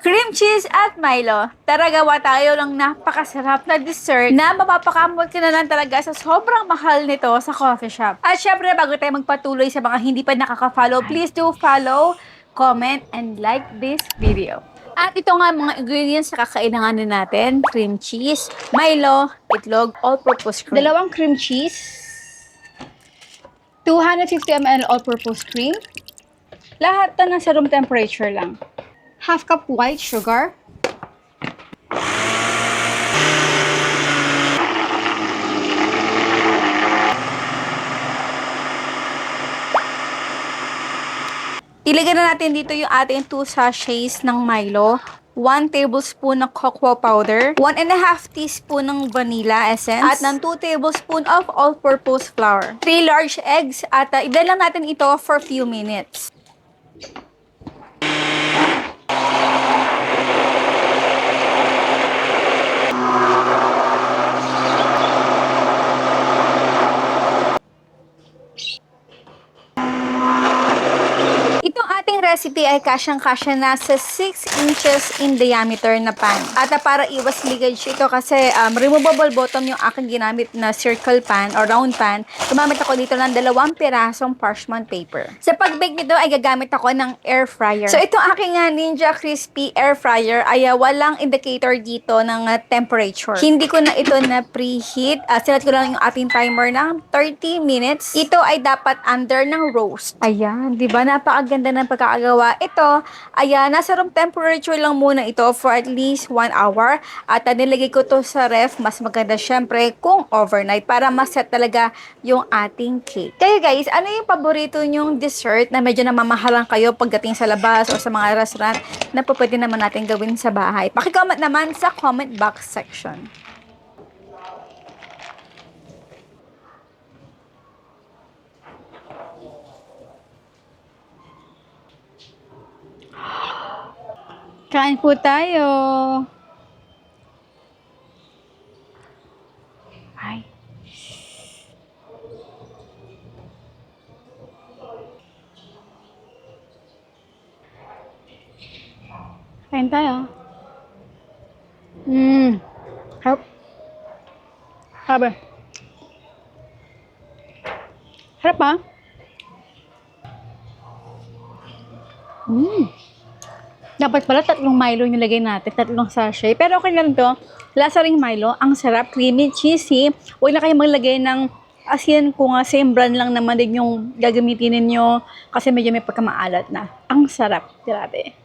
Cream cheese at Milo. Tara, gawa tayo ng napakasarap na dessert na mapapakamot ka na lang talaga sa sobrang mahal nito sa coffee shop. At syempre, bago tayo magpatuloy sa mga hindi pa nakaka-follow, please do follow, comment, and like this video. At ito nga mga ingredients na kakailanganin natin: cream cheese, Milo, itlog, all-purpose cream. Dalawang cream cheese, 250 ml all-purpose cream, lahat na nasa room temperature lang. Half cup white sugar, ilagay na natin dito yung ating 2 sachets ng Milo, 1 tablespoon ng cocoa powder, 1.5 teaspoon ng vanilla essence, at ng 2 tablespoon of all-purpose flour, 3 large eggs, at i-blend lang natin ito for few minutes. Itong ating recipe ay kasyang-kasya na sa 6 inches in diameter na pan. At para iwas leakage ito kasi removable bottom yung aking ginamit na circle pan or round pan, gumamit ako dito ng 2 pirasong parchment paper. Sa pag-bake nito ay gagamit ako ng air fryer. So itong aking Ninja Crispy air fryer ay walang indicator dito ng temperature. Hindi ko na ito na preheat. Sinet ko lang yung ating timer ng 30 minutes. Ito ay dapat under ng roast. Ayan, di ba? Napakaganda ng pagkakagawa. Ito, ayan, nasa room temperature lang muna ito for at least 1 hour. At nilagay ko to sa ref. Mas maganda syempre kung overnight para maset talaga yung ating cake. Kaya guys, ano yung paborito nyong dessert na medyo namamahalan kayo pagdating sa labas o sa mga restaurant na pwede naman natin gawin sa bahay? Pakicomment naman sa comment box section. kain po tayo. Ay. Kain tayo. Harap. Harap. Harap ha? Dapat pala 3 Milo yung nilagay natin, 3 sachet. Pero okay lang to. Lasa ring Milo, ang sarap, creamy, cheesy. Huwag na kayo maglagay ng asin kung same brand lang naman din yung gagamitin ninyo kasi medyo may pagkamaalat na. Ang sarap, grabe.